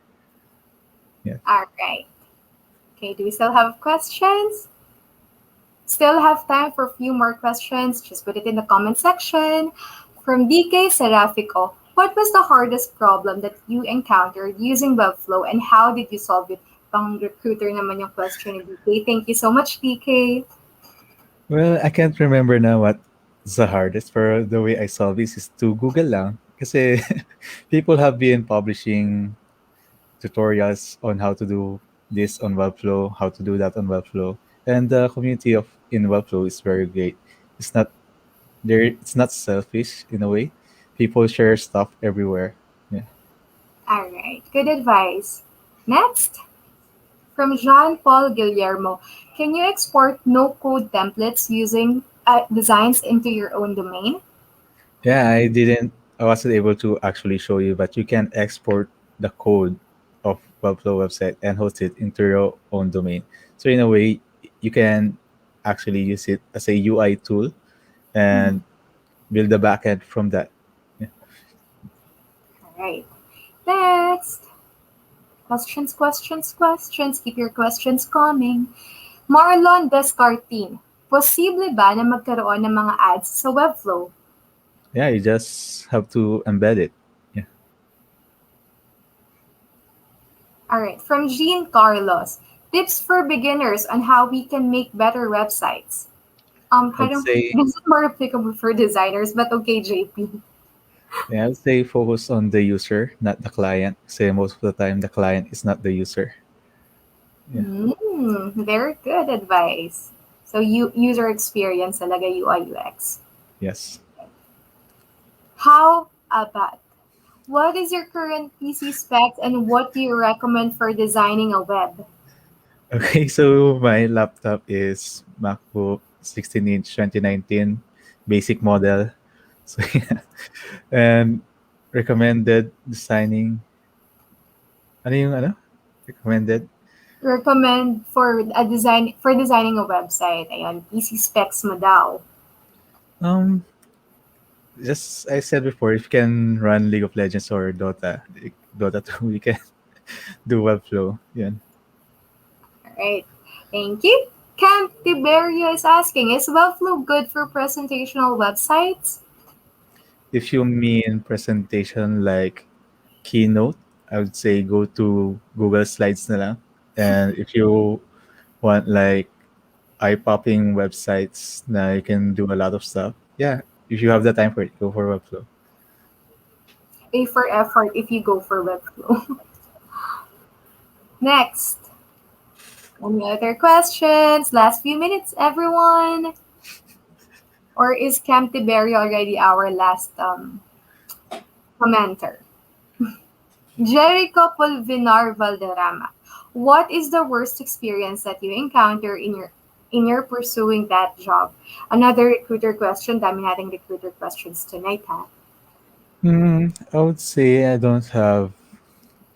Yeah. Alright. Okay, do we still have questions? Still have time for a few more questions. Just put it in the comment section. From DK Serafico, What was the hardest problem that you encountered using Webflow and how did you solve it? Pang recruiter naman yung question ni DK. Thank you so much, DK. Well, I can't remember now what's the hardest, pero the way I solve this is to Google lang. Kasi people have been publishing tutorials on how to do this on Webflow, how to do that on Webflow. And the community of in Webflow is very great. It's not it's not selfish in a way. People share stuff everywhere. Yeah. All right, good advice. Next, from Jean Paul Guillermo, can you export no code templates using designs into your own domain? Yeah, I wasn't able to actually show you, but you can export the code of Webflow website and host it into your own domain. So in a way, you can actually use it as a UI tool Mhm. and build the backend from that. Yeah. All right. Next, questions, questions, questions. Keep your questions coming. Marlon Descartin, posible ba na magkaroon ng mga ads sa Webflow? Yeah, you just have to embed it. Yeah. All right, from Jean Carlos, tips for beginners on how we can make better websites. I I'd don't. say This is more applicable for designers, but okay, JP. yeah, I'd say focus on the user, not the client. Say most of the time the client is not the user. Yeah. Very good advice. So you user experience talaga UI UX. Yes. How about what is your current PC specs and what do you recommend for designing a web? Okay, so my laptop is MacBook 16-inch 2019 basic model. So yeah. And recommended designing ano yung ano? Recommended Recommend for a design for designing a website. Ayan, PC specs mo daw. um just I said before, if you can run League of Legends or Dota 2, you can do Webflow. Yeah. All right. Thank you. Camp Tiberia is asking, is Webflow good for presentational websites? If you mean presentation like Keynote, I would say go to Google Slides na lang. And if you want like eye-popping websites na you can do a lot of stuff, yeah, if you have the time for it, go for Webflow. A for effort if you go for Webflow. Next. Any other questions? Last few minutes, everyone. Or is Camp Tiberia already our last commenter? Jericho Pulvinar Valderrama. What is the worst experience that you encounter in your pursuing that job? Another recruiter question. Dami nating recruiter questions tonight, ha? I would say I don't have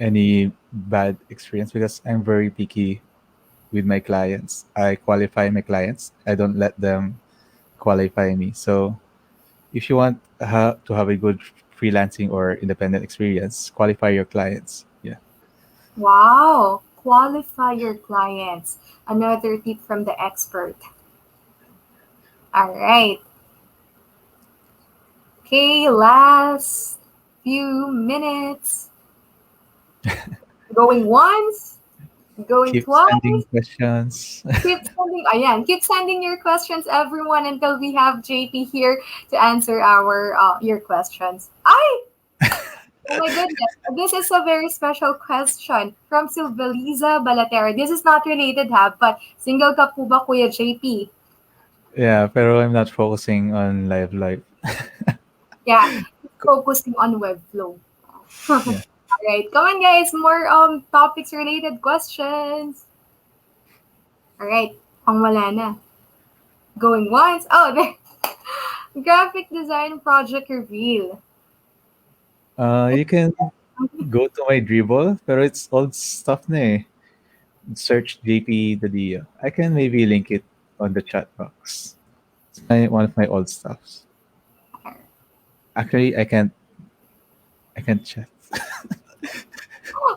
any bad experience because I'm very picky with my clients. I qualify my clients. I don't let them qualify me. So if you want to have a good freelancing or independent experience, qualify your clients. Yeah. Wow. Qualify your clients. Another tip from the expert. All right. Okay, last few minutes. Going once, going Keep twice. sending questions. Keep sending your questions, everyone, until we have JP here to answer our your questions. Oh my goodness, this is a very special question from Silveliza Balatera. This is not related, ha, but single ka po ba, Kuya JP? Yeah, pero I'm not focusing on live. Yeah, focusing on Webflow. Yeah. All right, come on, guys. More topics related questions. All right, pang wala na. Going once. Oh, there. Graphic design project reveal. You can go to my Dribble, pero it's old stuff na eh. Search JP Dadillo. I can maybe link it on the chat box. It's one of my old stuffs. Actually, I can't chat.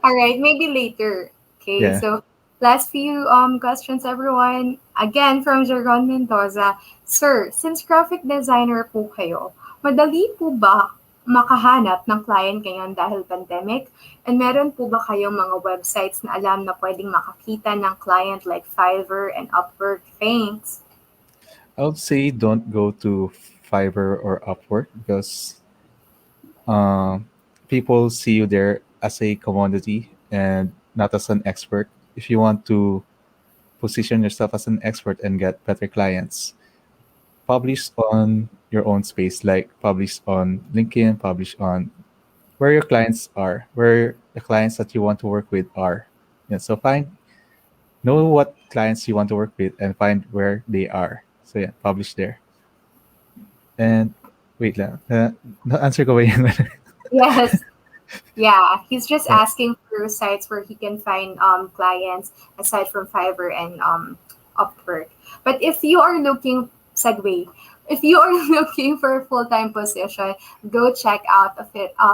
All right, maybe later. Okay, Yeah. so last few questions, everyone. Again, from Jerron Mendoza. Sir, since graphic designer po kayo, madali po ba makahanap ng client ngayon dahil pandemic? And meron po ba kayong mga websites na alam na pwedeng makakita ng client like Fiverr and Upwork? Thanks. I would say don't go to Fiverr or Upwork because um, people see you there as a commodity and not as an expert. If you want to position yourself as an expert and get better clients, publish on your own space, like publish on LinkedIn, publish on where your clients are, where the clients that you want to work with are. Yeah, so know what clients you want to work with and find where they are. So yeah, publish there. And wait lang, na-answer ko ba yun? Yes. Yeah, he's just Yeah. asking for sites where he can find clients aside from Fiverr and Upwork. But if you are looking segue, if you are looking for a full-time position, go check out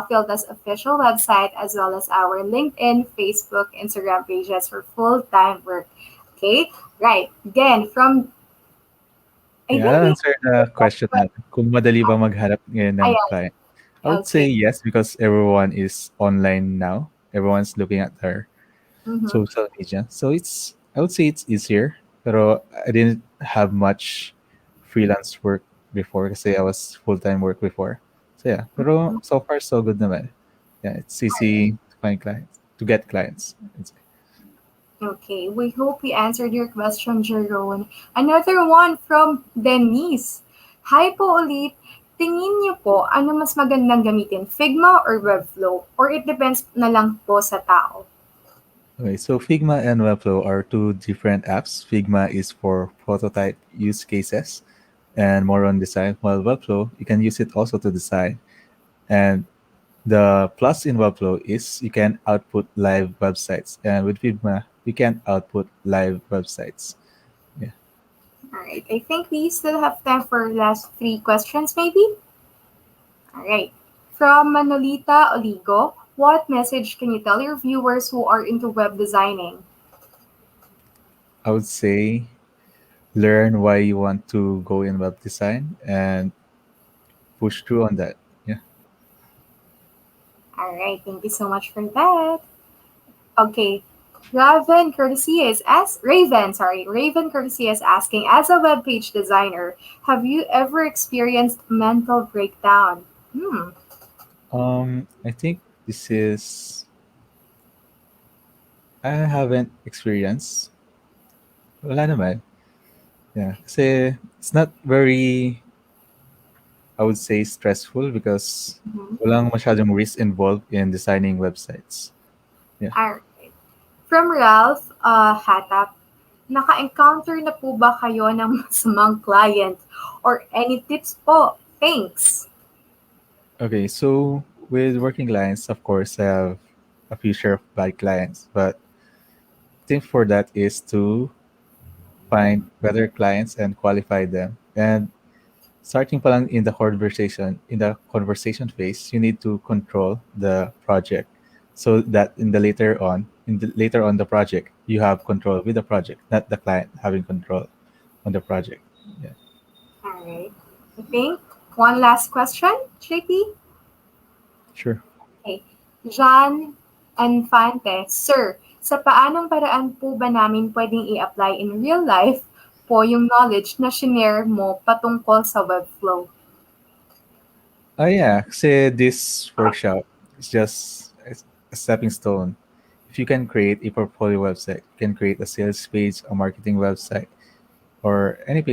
Filta's official website as well as our LinkedIn, Facebook, Instagram pages for full-time work. Okay, right. Again, from I Yeah, think I'll we answer the question but natin. Kung madali ba maghanap ngayon ng ayan, client? I would say okay. yes because everyone is online now. Everyone's looking at their Mm-hmm. social media. So I would say it's easier. Pero I didn't have much freelance work before kasi I was full-time work before. So yeah, pero so far so good naman. Yeah, it's easy to find clients, to get clients. Okay, we hope we answered your question, Jerome. Another one from Denise. Hi po ulit. Tingin niyo po, ano mas magandang gamitin, Figma or Webflow? Or it depends na lang po sa tao? Okay, so Figma and Webflow are two different apps. Figma is for prototype use cases and more on design, while Webflow, you can use it also to design. And the plus in Webflow is you can output live websites. And with Figma, you can output live websites. Yeah. Alright, I think we still have time for last three questions maybe? Alright. From Manolita Oligo, what message can you tell your viewers who are into web designing? I would say learn why you want to go in web design and push through on that. Yeah. Alright, thank you so much for that. Okay. Raven Courtesy is asking, as a web page designer, have you ever experienced mental breakdown? I think this is I haven't experienced. Wala naman. Yeah. Kasi it's not very, I would say, stressful because Mhm. walang masyadong risk involved in designing websites. Yeah. Alright. From Ralph Hatap, naka-encounter na po ba kayo ng masamang client? Or any tips po? Thanks. Okay, so with working clients, of course, I have a few share of bad clients, but tip for that is to find better clients and qualify them. And starting pa lang in the conversation phase, you need to control the project so that later on the project, you have control with the project, not the client having control on the project. Yeah. Alright. I think one last question, JP? Sure. Okay. John Infante, Sir, sa paanong paraan po ba namin pwedeng i-apply in real life po yung knowledge na shinare mo patungkol sa Webflow? Oh yeah, kasi this workshop is just a stepping stone. If you can create a portfolio website, you can create a sales page, a marketing website, or any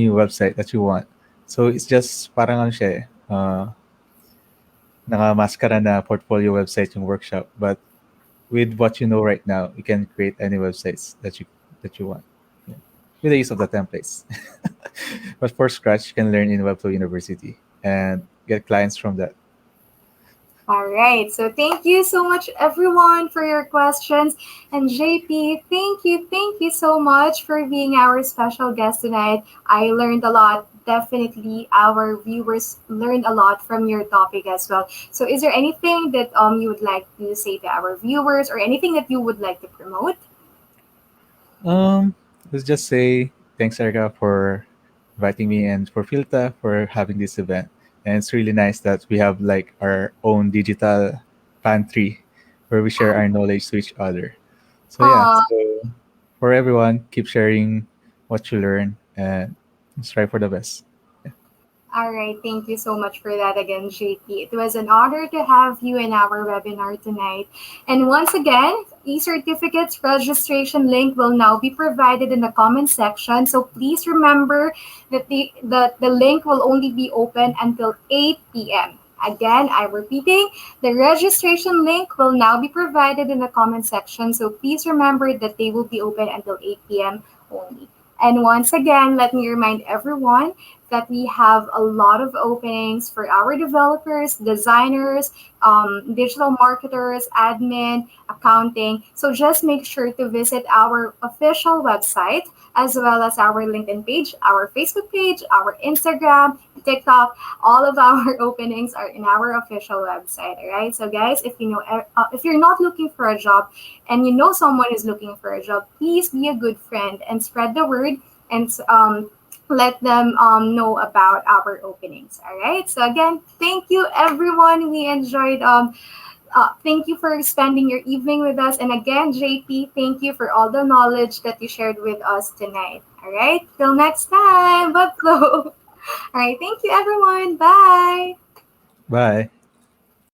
website that you want. So it's just parang ano siya eh, nakamaskara na portfolio website yung workshop. But with what you know right now, you can create any websites that you want. Yeah. With the use of the templates. But for scratch, you can learn in Webflow University and get clients from that. All right. So thank you so much, everyone, for your questions. And JP, thank you so much for being our special guest tonight. I learned a lot. Definitely, our viewers learned a lot from your topic as well. So, is there anything that you would like to say to our viewers, or anything that you would like to promote? Um, let's just say thanks, Erika, for inviting me and for Filta for having this event. And it's really nice that we have like our own digital pantry where we share our knowledge to each other. So yeah, Aw, so for everyone, keep sharing what you learn and strive for the best. Yeah. all right, thank you so much for that again, JP. It was an honor to have you in our webinar tonight. And once again, e-certificates registration link will now be provided in the comment section. So please remember that the link will only be open until 8 p.m. Again, I'm repeating, the registration link will now be provided in the comment section. So please remember that they will be open until 8 p.m. only. And once again, let me remind everyone that we have a lot of openings for our developers, designers, digital marketers, admin, accounting. So just make sure to visit our official website as well as our LinkedIn page, our Facebook page, our Instagram, TikTok. All of our openings are in our official website. All right. So guys, if you're not looking for a job and you know someone is looking for a job, please be a good friend and spread the word and let them know about our openings. All right. So again, thank you everyone. We enjoyed. Thank you for spending your evening with us. And again, JP, thank you for all the knowledge that you shared with us tonight. All right. Till next time. Webflow. All right. Thank you everyone. Bye. Bye.